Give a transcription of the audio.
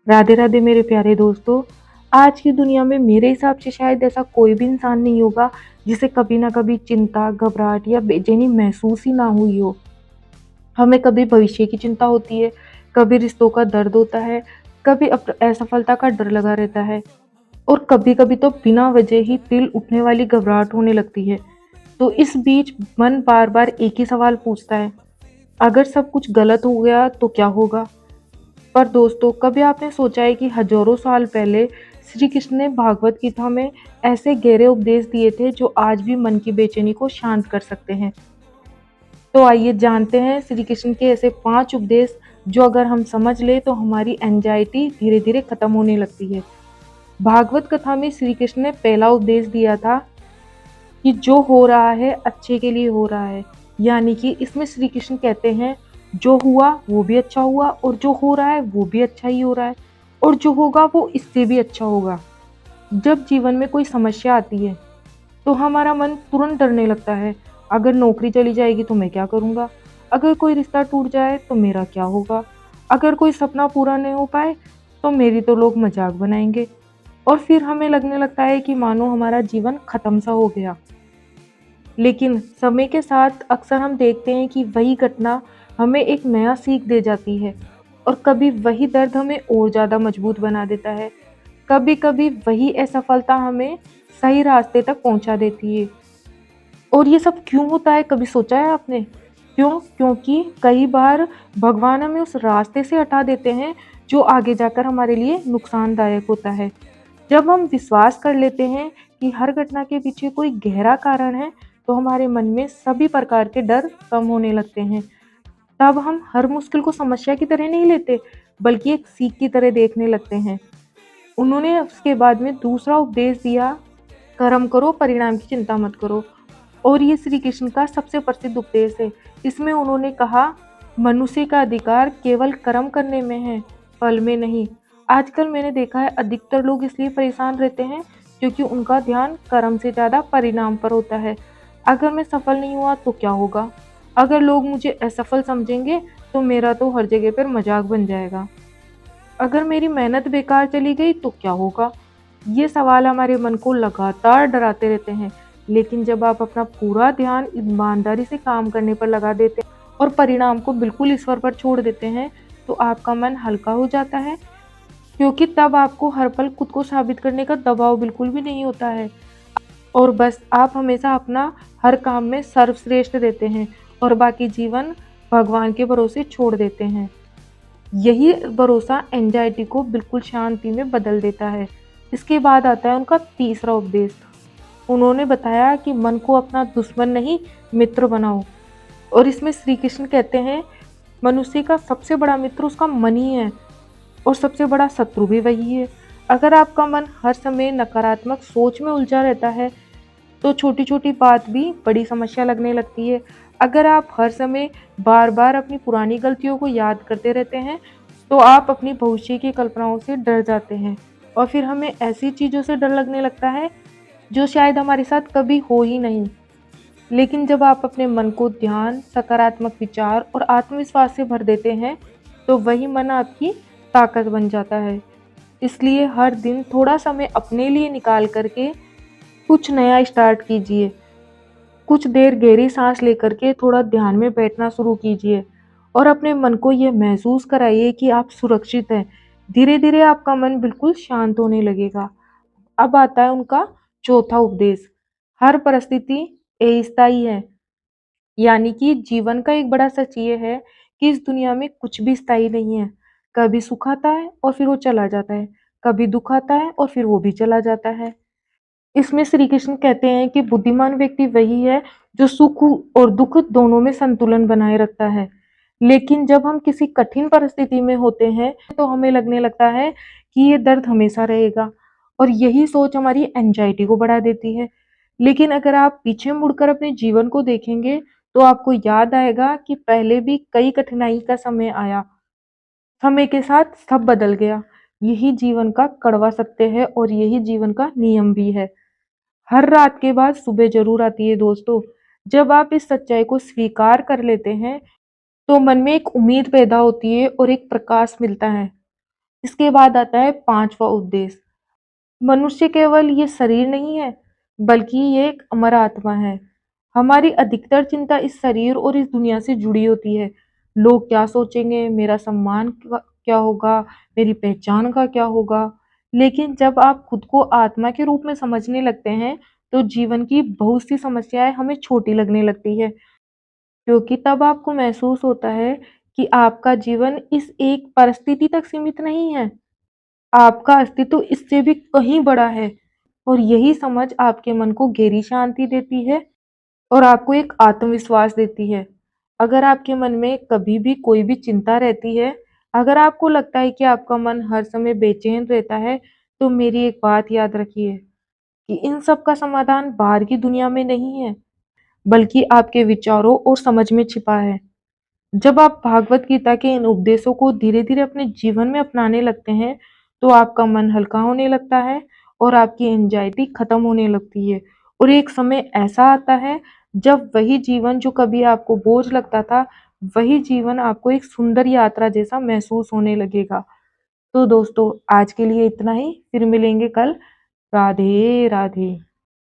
राधे राधे मेरे प्यारे दोस्तों। आज की दुनिया में मेरे हिसाब से शायद ऐसा कोई भी इंसान नहीं होगा जिसे कभी ना कभी चिंता, घबराहट या बेचैनी महसूस ही ना हुई हो। हमें कभी भविष्य की चिंता होती है, कभी रिश्तों का दर्द होता है, कभी असफलता का डर लगा रहता है और कभी-कभी तो बिना वजह ही दिल उठने वाली घबराहट होने लगती है। तो इस बीच मन बार-बार एक ही सवाल पूछता है, अगर सब कुछ गलत हो गया तो क्या होगा? पर दोस्तों, कभी आपने सोचा है कि हजारों साल पहले श्री कृष्ण ने भागवत गीता में ऐसे गहरे उपदेश दिए थे जो आज भी मन की बेचैनी को शांत कर सकते हैं। तो आइए जानते हैं श्री कृष्ण के ऐसे 5 उपदेश जो अगर हम समझ ले तो हमारी एंजाइटी धीरे धीरे खत्म होने लगती है। भागवत कथा में श्री कृष्ण ने पहला उपदेश दिया था कि जो हो रहा है अच्छे के लिए हो रहा है। यानी कि इसमें श्री कृष्ण कहते हैं जो हुआ वो भी अच्छा हुआ और जो हो रहा है वो भी अच्छा ही हो रहा है और जो होगा वो इससे भी अच्छा होगा। जब जीवन में कोई समस्या आती है तो हमारा मन तुरंत डरने लगता है। अगर नौकरी चली जाएगी तो मैं क्या करूँगा? अगर कोई रिश्ता टूट जाए तो मेरा क्या होगा? अगर कोई सपना पूरा नहीं हो पाए तो मेरी तो लोग मजाक बनाएंगे। और फिर हमें लगने लगता है कि मानो हमारा जीवन खत्म सा हो गया। लेकिन समय के साथ अक्सर हम देखते हैं कि वही घटना हमें एक नया सीख दे जाती है और कभी वही दर्द हमें और ज़्यादा मजबूत बना देता है। कभी कभी वही असफलता हमें सही रास्ते तक पहुंचा देती है। और ये सब क्यों होता है, कभी सोचा है आपने? क्यों? क्योंकि कई बार भगवान हमें उस रास्ते से हटा देते हैं जो आगे जाकर हमारे लिए नुकसानदायक होता है। जब हम विश्वास कर लेते हैं कि हर घटना के पीछे कोई गहरा कारण है, तो हमारे मन में सभी प्रकार के डर कम होने लगते हैं। तब हम हर मुश्किल को समस्या की तरह नहीं लेते, बल्कि एक सीख की तरह देखने लगते हैं। उन्होंने उसके बाद में दूसरा उपदेश दिया, कर्म करो, परिणाम की चिंता मत करो। और ये श्री कृष्ण का सबसे प्रसिद्ध उपदेश है। इसमें उन्होंने कहा, मनुष्य का अधिकार केवल कर्म करने में है, फल में नहीं। आजकल मैंने देखा है अधिकतर लोग इसलिए परेशान रहते हैं क्योंकि उनका ध्यान कर्म से ज़्यादा परिणाम पर होता है। अगर मैं सफल नहीं हुआ तो क्या होगा? अगर लोग मुझे असफल समझेंगे तो मेरा तो हर जगह पर मजाक बन जाएगा। अगर मेरी मेहनत बेकार चली गई तो क्या होगा? ये सवाल हमारे मन को लगातार डराते रहते हैं। लेकिन जब आप अपना पूरा ध्यान ईमानदारी से काम करने पर लगा देते हैं और परिणाम को बिल्कुल ईश्वर पर छोड़ देते हैं, तो आपका मन हल्का हो जाता है, क्योंकि तब आपको हर पल खुद को साबित करने का दबाव बिल्कुल भी नहीं होता है। और बस आप हमेशा अपना हर काम में सर्वश्रेष्ठ देते हैं और बाकी जीवन भगवान के भरोसे छोड़ देते हैं। यही भरोसा एंजाइटी को बिल्कुल शांति में बदल देता है। इसके बाद आता है उनका तीसरा उपदेश। उन्होंने बताया कि मन को अपना दुश्मन नहीं, मित्र बनाओ। और इसमें श्री कृष्ण कहते हैं, मनुष्य का सबसे बड़ा मित्र उसका मन ही है और सबसे बड़ा शत्रु भी वही है। अगर आपका मन हर समय नकारात्मक सोच में उलझा रहता है तो छोटी छोटी बात भी बड़ी समस्या लगने लगती है। अगर आप हर समय बार बार अपनी पुरानी गलतियों को याद करते रहते हैं तो आप अपनी भविष्य की कल्पनाओं से डर जाते हैं और फिर हमें ऐसी चीज़ों से डर लगने लगता है जो शायद हमारे साथ कभी हो ही नहीं। लेकिन जब आप अपने मन को ध्यान, सकारात्मक विचार और आत्मविश्वास से भर देते हैं तो वही मन आपकी ताकत बन जाता है। इसलिए हर दिन थोड़ा समय अपने लिए निकाल करके कुछ नया स्टार्ट कीजिए। कुछ देर गहरी सांस लेकर के थोड़ा ध्यान में बैठना शुरू कीजिए और अपने मन को ये महसूस कराइए कि आप सुरक्षित हैं। धीरे धीरे आपका मन बिल्कुल शांत होने लगेगा। अब आता है उनका चौथा उपदेश, हर परिस्थिति अस्थायी है। यानी कि जीवन का एक बड़ा सच ये है कि इस दुनिया में कुछ भी स्थायी नहीं है। कभी सुख आता है और फिर वो चला जाता है, कभी दुख आता है और फिर वो भी चला जाता है। इसमें श्री कृष्ण कहते हैं कि बुद्धिमान व्यक्ति वही है जो सुख और दुख दोनों में संतुलन बनाए रखता है। लेकिन जब हम किसी कठिन परिस्थिति में होते हैं तो हमें लगने लगता है कि ये दर्द हमेशा रहेगा और यही सोच हमारी एंजाइटी को बढ़ा देती है। लेकिन अगर आप पीछे मुड़कर अपने जीवन को देखेंगे तो आपको याद आएगा कि पहले भी कई कठिनाई का समय आया, समय के साथ सब बदल गया। यही जीवन का कड़वा सत्य है और यही जीवन का नियम भी है। हर रात के बाद सुबह जरूर आती है दोस्तों। जब आप इस सच्चाई को स्वीकार कर लेते हैं तो मन में एक उम्मीद पैदा होती है और एक प्रकाश मिलता है। इसके बाद आता है पांचवा उद्देश्य। मनुष्य केवल ये शरीर नहीं है, बल्कि ये एक अमर आत्मा है। हमारी अधिकतर चिंता इस शरीर और इस दुनिया से जुड़ी होती है। लोग क्या सोचेंगे, मेरा सम्मान क्या होगा, मेरी पहचान का क्या होगा। लेकिन जब आप खुद को आत्मा के रूप में समझने लगते हैं, तो जीवन की बहुत सी समस्याएं हमें छोटी लगने लगती है, क्योंकि तब आपको महसूस होता है कि आपका जीवन इस एक परिस्थिति तक सीमित नहीं है। आपका अस्तित्व इससे भी कहीं बड़ा है। और यही समझ आपके मन को गहरी शांति देती है और आपको एक आत्मविश्वास देती है। अगर आपके मन में कभी भी कोई भी चिंता रहती है, अगर आपको लगता है कि आपका मन हर समय बेचैन रहता है, तो मेरी एक बात याद रखिए कि इन सब का समाधान बाहर की दुनिया में नहीं है, बल्कि आपके विचारों और समझ में छिपा है। जब आप भागवत गीता के इन उपदेशों को धीरे-धीरे अपने जीवन में अपनाने लगते हैं, तो आपका मन हल्का होने लगता है और आपकी एंग्जायटी खत्म होने लगती है। और एक समय ऐसा आता है जब वही जीवन जो कभी आपको बोझ लगता था, वही जीवन आपको एक सुंदर यात्रा जैसा महसूस होने लगेगा। तो दोस्तों, आज के लिए इतना ही, फिर मिलेंगे कल। राधे राधे।